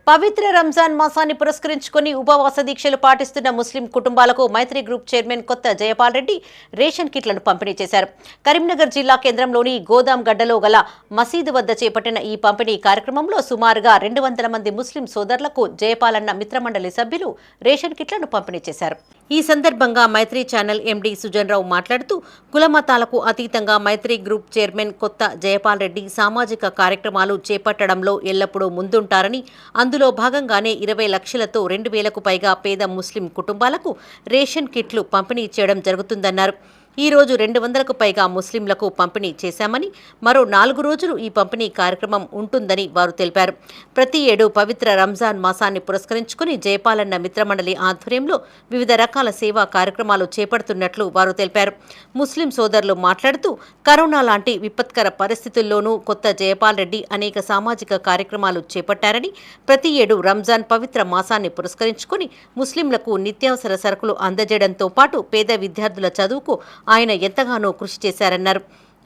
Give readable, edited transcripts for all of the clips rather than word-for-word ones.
పవిత్ర రంజాన్ మాసాన్ని పురస్కరించుకుని ఉపవాస దీక్షలు పాటిస్తున్న ముస్లిం కుటుంబాలకు మైత్రి గ్రూప్ చైర్మన్ కొత్త జయపాల్ రెడ్డి రేషన్ కిట్లను పంపిణీ చేశారు. కరీంనగర్ జిల్లా కేంద్రంలోని గోదాం గడ్డలో గల మసీదు వద్ద చేపట్టిన ఈ పంపిణీ కార్యక్రమంలో సుమారుగా 200 మంది ముస్లిం సోదరులకు జయపాల్ అన్న మిత్రమండలి సభ్యులు రేషన్ కిట్లను పంపిణీ చేశారు. ఈ సందర్భంగా మైత్రి ఛానల్ ఎండీ సుజన్ రావు మాట్లాడుతూ కులమతాలకు అతీతంగా మైత్రి గ్రూప్ చైర్మన్ కొత్త జయపాల్ రెడ్డి సామాజిక కార్యక్రమాలు చేపట్టడంలో ఎల్లప్పుడూ ముందుంటారని, అందులో భాగంగానే 20 లక్షలతో 2000కు పైగా పేద ముస్లిం కుటుంబాలకు రేషన్ కిట్లు పంపిణీ చేయడం జరుగుతుందన్నారు. ఈ రోజు 200కు పైగా ముస్లింలకు పంపిణీ చేశామని, మరో 4 రోజులు ఈ పంపిణీ కార్యక్రమం ఉంటుందని వారు తెలిపారు. ప్రతి ఏడు పవిత్ర రంజాన్ మాసాన్ని పురస్కరించుకుని జయపాలన్న మిత్రమండలి ఆధ్వర్యంలో వివిధ రకాల సేవా కార్యక్రమాలు చేపడుతున్నట్లు వారు తెలిపారు. ముస్లిం సోదరులు మాట్లాడుతూ కరోనా లాంటి విపత్కర పరిస్థితుల్లోనూ కొత్త జయపాల్ రెడ్డి అనేక సామాజిక కార్యక్రమాలు చేపట్టారని, ప్రతి ఏడు రంజాన్ పవిత్ర మాసాన్ని పురస్కరించుకుని ముస్లింలకు నిత్యావసర సరుకులు అందజేయడంతో పాటు పేద విద్యార్థుల చదువుకు ఆయన ఎంతగానో కృషి చేశారన్నారు.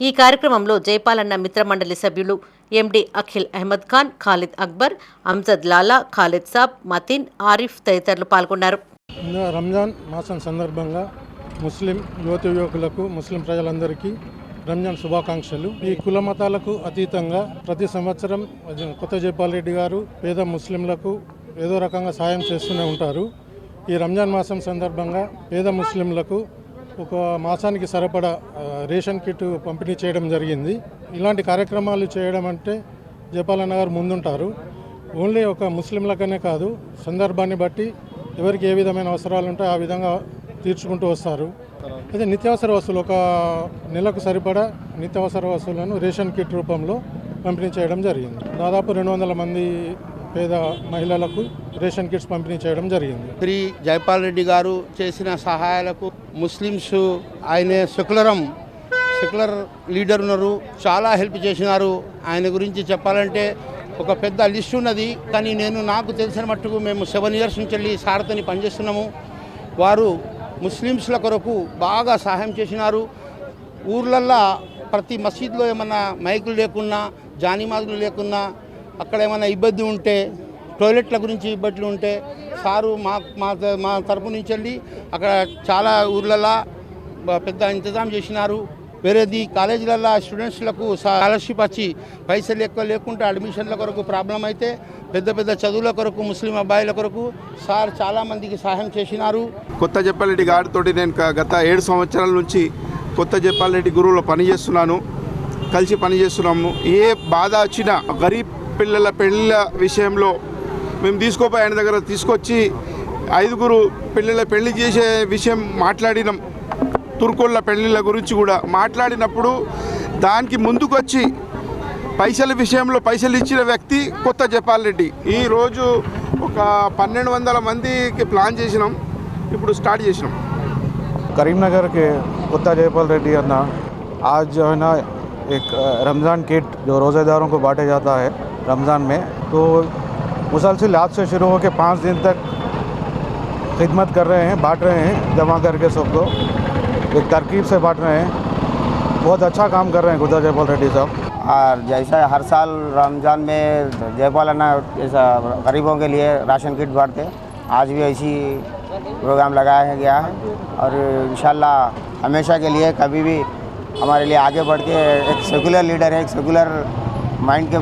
ఈ కార్యక్రమంలో జయపాలన్న మిత్రమండలి సభ్యులు ఎండి అఖిల్ అహ్మద్ ఖాన్, ఖాలిద్ అక్బర్, అమ్జద్ లాలా, ఖాలిద్ సాబ్, మతిన్, ఆరిఫ్ తదితరులు పాల్గొన్నారు. రంజాన్ మాసం సందర్భంగా ముస్లిం యువకులకు, ముస్లిం ప్రజలందరికీ రంజాన్ శుభాకాంక్షలు. ఈ కుల మతాలకు అతీతంగా ప్రతి సంవత్సరం కొత్త జయపాల్ రెడ్డి గారు పేద ముస్లింలకు ఏదో రకంగా సాయం చేస్తూనే ఉంటారు. ఈ రంజాన్ మాసం సందర్భంగా పేద ముస్లింలకు ఒక మాసానికి సరిపడా రేషన్ కిట్ పంపిణీ చేయడం జరిగింది. ఇలాంటి కార్యక్రమాలు చేయడం అంటే జయపాల్ అన్న గారు ముందుంటారు. ఓన్లీ ఒక ముస్లింలకనే కాదు, సందర్భాన్ని బట్టి ఎవరికి ఏ విధమైన అవసరాలు ఉంటాయో ఆ విధంగా తీర్చుకుంటూ వస్తారు. అయితే నిత్యావసర వస్తువులు ఒక నెలకు సరిపడా నిత్యావసర వస్తువులను రేషన్ కిట్ రూపంలో పంపిణీ చేయడం జరిగింది. దాదాపు 200 మంది పేద మహిళలకు రేషన్ కిట్స్ పంపిణీ చేయడం జరిగింది. శ్రీ జయపాల్ రెడ్డి గారు చేసిన సహాయాలకు ముస్లిమ్స్ ఆయన సెక్యులర్ లీడర్ ఉన్నారు, చాలా హెల్ప్ చేసినారు. ఆయన గురించి చెప్పాలంటే ఒక పెద్ద లిస్ట్ ఉన్నది. కానీ నాకు తెలిసిన మట్టుకు మేము 7 ఇయర్స్ నుంచి వెళ్ళి సార్తని పనిచేస్తున్నాము. వారు ముస్లిమ్స్ల కొరకు బాగా సహాయం చేసినారు. ఊర్లల్లో ప్రతి మసీద్లో ఏమన్నా మైకులు లేకున్నా, జానీమాజులు లేకున్నా, అక్కడ ఏమైనా ఇబ్బంది ఉంటే, టాయిలెట్ల గురించి ఇబ్బందులు ఉంటే సారు మా తరపు నుంచి వెళ్ళి అక్కడ చాలా ఊర్లలో పెద్ద ఇంతజాం చేసినారు. వేరేది కాలేజీలలో స్టూడెంట్స్లకు స్కాలర్షిప్ వచ్చి పైసలు ఎక్కువ లేకుండా అడ్మిషన్ల కొరకు ప్రాబ్లం అయితే పెద్ద పెద్ద చదువుల కొరకు ముస్లిం అబ్బాయిల కొరకు సార్ చాలామందికి సహాయం చేసినారు. కొత్త జయపాల్ రెడ్డి గారితో నేను గత 7 సంవత్సరాల నుంచి కొత్త జయపాల్ రెడ్డి గురువులో పనిచేస్తున్నాను, కలిసి పనిచేస్తున్నాము. ఏ బాధ వచ్చినా గరీబ్ పిల్లల పెళ్ళిళ్ళ విషయంలో మేము తీసుకోపోయి ఆయన దగ్గర తీసుకొచ్చి 5 పిల్లల పెళ్లి చేసే విషయం మాట్లాడినాం. తుర్కోళ్ళ పెళ్ళిళ్ళ గురించి కూడా మాట్లాడినప్పుడు దానికి ముందుకొచ్చి పైసల విషయంలో పైసలు ఇచ్చిన వ్యక్తి కొత్త జయపాల్ రెడ్డి. ఈరోజు ఒక 1200 మందికి ప్లాన్ చేసినాం, ఇప్పుడు స్టార్ట్ చేసినాం. करीमनगर के कुत्ता जयपाल रेड्डी अन्ना आज जो है ना एक रमज़ान किट जो रोज़ेदारों को बांटे जाता है रमज़ान में, तो मुसलसल आज से शुरू होकर 5 दिन तक खिदमत कर रहे हैं, बांट रहे हैं जमा करके सबको एक तरकीब से बांट रहे हैं. बहुत अच्छा काम कर रहे हैं कुत्ता जयपाल रेड्डी साहब. और जैसा हर साल रमज़ान में जयपाल अन्ना जैसा गरीबों के लिए राशन किट बांटते, आज भी ऐसी प्रोग्राम लगाया गया है. और इंशाल्लाह हमेशा के लिए कभी भी हमारे लिए आगे बढ़ के एक सेकुलर लीडर है, एक सेकुलर माइंड के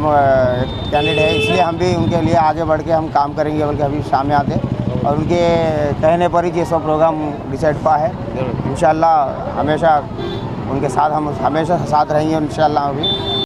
कैंडिडेट है, इसलिए हम भी उनके लिए आगे बढ़ के हम काम करेंगे बल्कि अभी सामने आते और उनके कहने पर ही ये सब प्रोग्राम डिसाइड हुआ है. इंशाल्लाह हमेशा उनके साथ हम हमेशा साथ रहेंगे इंशाल्लाह. अभी